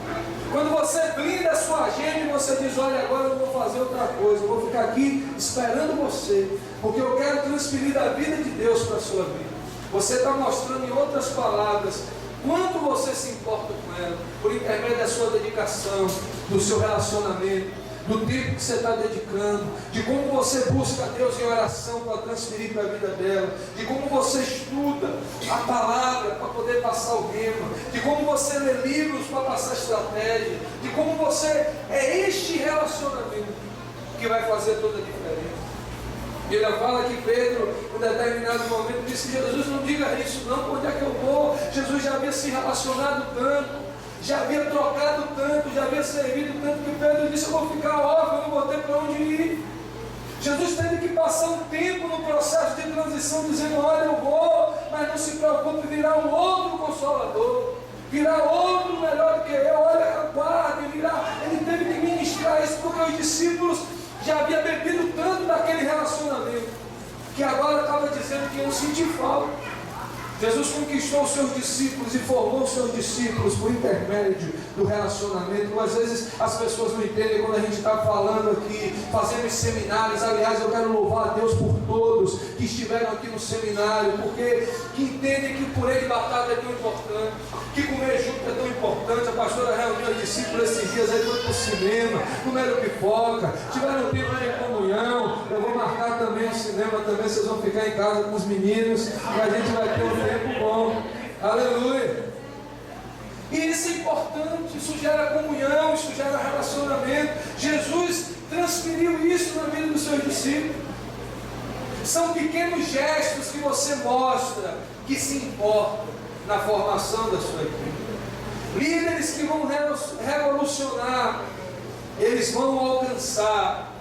Quando você blinda a sua agenda e você diz, olha, agora eu vou fazer outra coisa, eu vou ficar aqui esperando você, porque eu quero transferir da vida de Deus para a sua vida. Você está mostrando em outras palavras quanto você se importa com ela, por intermédio da sua dedicação, do seu relacionamento, do tempo que você está dedicando, de como você busca a Deus em oração para transferir para a vida dela, de como você estuda a palavra para poder passar o rema, de como você lê livros para passar estratégia, de como você é este relacionamento que vai fazer toda a diferença. Ele fala que Pedro, em determinado momento, disse: Jesus, não diga isso não, onde é que eu vou? Jesus já havia se relacionado tanto, já havia trocado tanto, já havia servido tanto, que Pedro disse: eu vou ficar órfão, eu não vou ter para onde ir. Jesus teve que passar um tempo no processo de transição, dizendo: olha, eu vou, mas não se preocupe, virá um outro consolador, virá outro melhor do que eu, olha, aguarde, virá. Ele teve que ministrar isso, porque os discípulos já haviam bebido tanto daquele relacionamento, que agora estava dizendo que iam sentir falta. Jesus conquistou os seus discípulos e formou os seus discípulos por intermédio do relacionamento. Às vezes as pessoas não entendem quando a gente está falando aqui, fazendo seminários. Aliás, eu quero louvar a Deus por todos que estiveram aqui no seminário, porque que entendem que por ele batata é tão importante, que comer junto é tão importante. A pastora reuniu os discípulos esses dias aí, foi para o cinema, comeram pipoca, tiveram tempo de comunhão. Eu vou marcar também o cinema, também vocês vão ficar em casa com os meninos, e a gente vai ter um tempo bom. Aleluia. E isso é importante, isso gera comunhão, isso gera relacionamento. Jesus transferiu isso na vida dos seus discípulos. São pequenos gestos que você mostra que se importa na formação da sua equipe. Líderes que vão revolucionar, eles vão alcançar.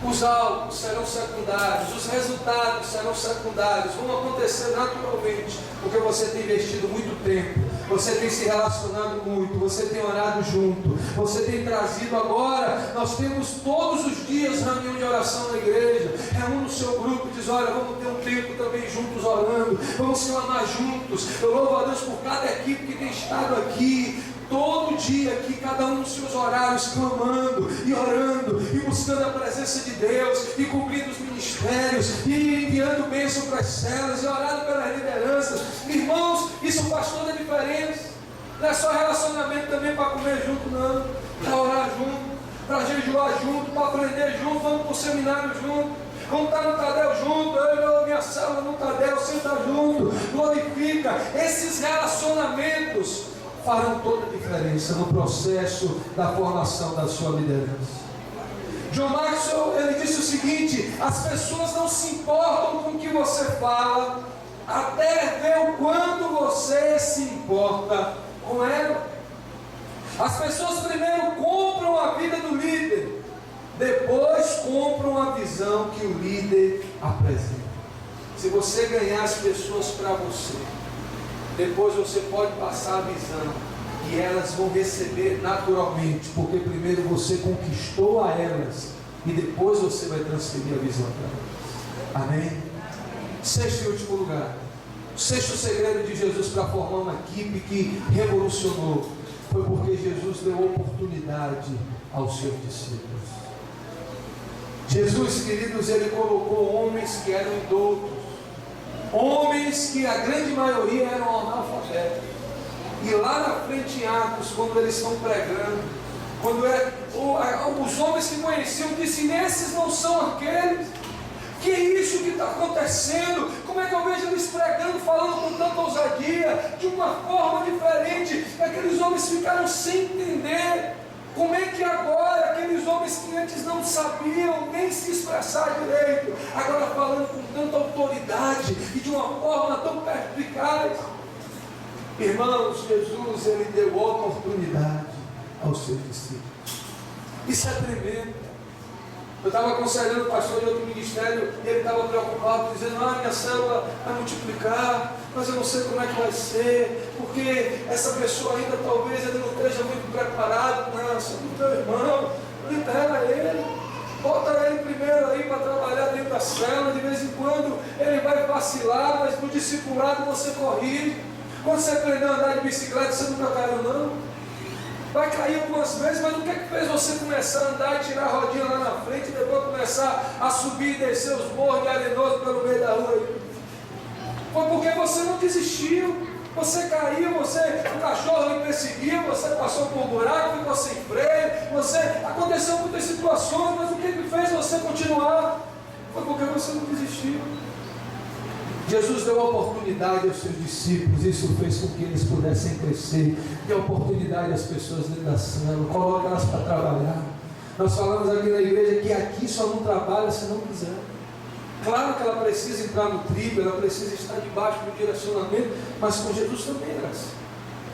Os alvos serão secundários, os resultados serão secundários, vão acontecer naturalmente, porque você tem investido muito tempo, você tem se relacionado muito, você tem orado junto, você tem trazido agora. Nós temos todos os dias reunião de oração na igreja. Reúne o seu grupo e diz: olha, vamos ter um tempo também juntos orando, vamos clamar juntos. Eu louvo a Deus por cada equipe que tem estado aqui, todo dia aqui, cada um nos seus horários, clamando e orando e buscando a presença de Deus e cumprindo os ministérios e enviando bênção para as celas e orando pelas lideranças. Irmãos, isso faz toda a diferença. Não é só relacionamento também para comer junto, não, para orar junto, para jejuar junto, para aprender junto, vamos para o seminário junto, vamos estar no Tadel junto, eu minha célula no Tadel, senta junto, glorifica. Esses relacionamentos farão toda a diferença no processo da formação da sua liderança. John Maxwell, ele disse o seguinte: as pessoas não se importam com o que você fala, até ver o quanto você se importa com ela. As pessoas primeiro compram a vida do líder, depois compram a visão que o líder apresenta. Se você ganhar as pessoas para você, depois você pode passar a visão e elas vão receber naturalmente, porque primeiro você conquistou a elas e depois você vai transferir a visão para elas. Amém? Sexto e último lugar, o sexto segredo de Jesus para formar uma equipe que revolucionou foi porque Jesus deu oportunidade aos seus discípulos. Jesus, queridos, ele colocou homens que eram doutos, homens que a grande maioria eram analfabetos. E lá na frente em Atos, quando eles estão pregando, os homens que conheciam disseram: esses não são aqueles. Que é isso que está acontecendo? Como é que eu vejo eles pregando, falando com tanta ousadia, de uma forma diferente? Aqueles homens ficaram sem entender. Como é que agora, aqueles homens que antes não sabiam nem se expressar direito, agora falando com tanta autoridade e de uma forma tão perspicaz? Irmãos, Jesus, ele deu oportunidade aos seus discípulos. Isso é tremendo. Eu estava aconselhando o pastor de outro ministério e ele estava preocupado, dizendo: minha célula vai multiplicar, mas eu não sei como é que vai ser, porque essa pessoa ainda talvez ele não esteja muito preparado. Não, você é meu irmão, libera ele, bota ele primeiro aí para trabalhar dentro da célula. De vez em quando ele vai vacilar, mas no discipulado você corrige. Quando você aprendeu a andar de bicicleta, você nunca caiu, não? Vai cair algumas vezes, mas o que é que fez você começar a andar e tirar a rodinha lá na frente e depois começar a subir e descer os morros de arenoso pelo meio da rua? Foi porque você não desistiu. Você caiu, o cachorro lhe perseguiu, você passou por um buraco, ficou sem freio, aconteceu muitas situações, mas o que fez você continuar? Foi porque você não desistiu. Jesus deu oportunidade aos seus discípulos, isso fez com que eles pudessem crescer. Deu oportunidade às pessoas dentro da célula, coloca elas para trabalhar. Nós falamos aqui na igreja que aqui só não trabalha se não quiser. Claro que ela precisa entrar no trilho, ela precisa estar debaixo do direcionamento, mas com Jesus também é assim.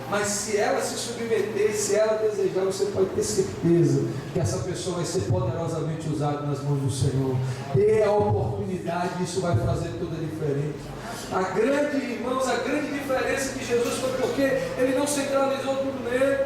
Mas se ela se submeter, se ela desejar, você pode ter certeza que essa pessoa vai ser poderosamente usada nas mãos do Senhor. Dê a oportunidade, isso vai fazer toda a diferença. Irmãos, a grande diferença de Jesus foi porque ele não centralizou tudo nele.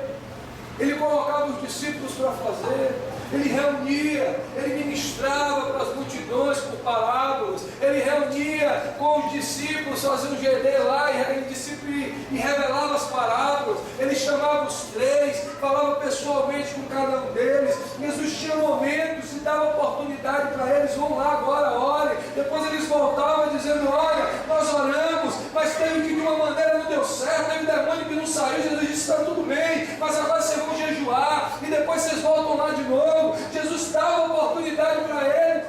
Ele colocava os discípulos para fazer. Ele reunia, ele ministrava para as multidões por parábolas, ele reunia com os discípulos, fazia um GD lá e revelava as parábolas, ele chamava os três, falava pessoalmente com cada um deles. Jesus tinha momentos e dava oportunidade para eles: vão lá agora, orem. Depois eles voltavam dizendo: olha, nós oramos, mas teve que de uma maneira não deu certo, teve demônio que não saiu. Jesus disse: está tudo bem, mas agora vocês vão jejuar e depois vocês voltam lá de novo. Jesus dava oportunidade para eles,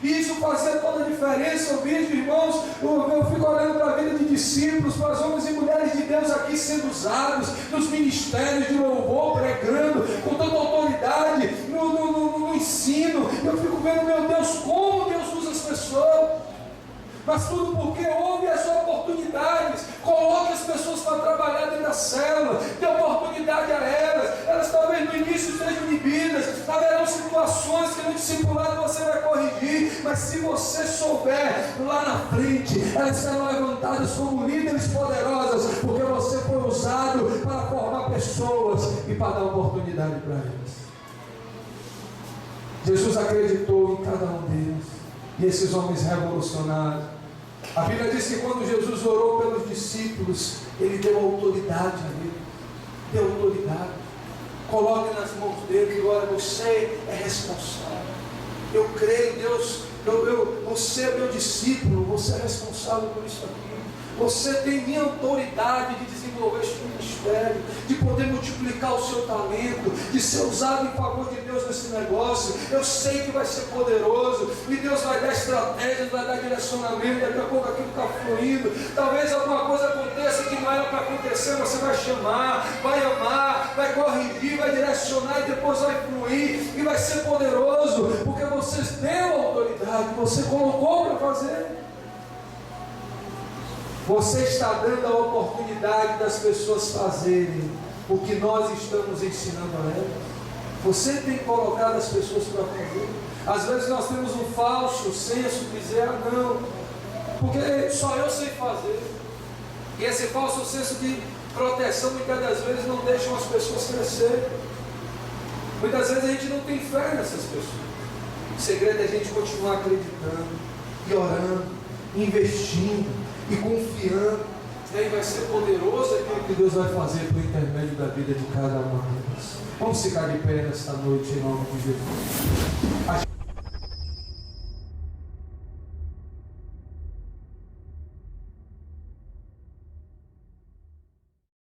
e isso fazia toda a diferença. Eu vejo, irmãos, eu fico olhando para a vida de discípulos, para os homens e mulheres de Deus aqui sendo usados nos ministérios de louvor, pregando com tanta autoridade, no ensino. Eu fico vendo, meu Deus, como Deus usa as pessoas. Mas tudo porque houve as oportunidades. Coloque as pessoas para trabalhar dentro da célula, dê oportunidade a elas talvez no início estejam inibidas, haverão situações que no discipulado você vai corrigir, mas se você souber, lá na frente elas serão levantadas como líderes poderosas, porque você foi usado para formar pessoas e para dar oportunidade para elas. Jesus acreditou em cada um deles, e esses homens revolucionaram. A Bíblia diz que quando Jesus orou pelos discípulos, ele deu autoridade a ele. Deu autoridade. Coloque nas mãos dele e olha: você é responsável. Eu creio, Deus, você é meu discípulo, você é responsável por isso aqui. Você tem minha autoridade de desenvolver este ministério, de poder multiplicar o seu talento, de ser usado em favor de Deus nesse negócio. Eu sei que vai ser poderoso, e Deus vai dar estratégias, vai dar direcionamento. Daqui a pouco aquilo está fluindo. Talvez alguma coisa aconteça que não era para acontecer, você vai chamar, vai amar, vai corrigir, vai direcionar, e depois vai fluir, e vai ser poderoso, porque você deu autoridade, você colocou para fazer. Você está dando a oportunidade das pessoas fazerem o que nós estamos ensinando a elas. Você tem colocado as pessoas para fazer. Às vezes nós temos um falso senso de dizer: não, porque só eu sei fazer. E esse falso senso de proteção muitas das vezes não deixa as pessoas crescer. Muitas vezes a gente não tem fé nessas pessoas. O segredo é a gente continuar acreditando, e orando, investindo e confiando. E aí vai ser poderoso aquilo que Deus vai fazer por intermédio da vida de cada uma delas. Vamos ficar de pé nesta noite em nome de Jesus.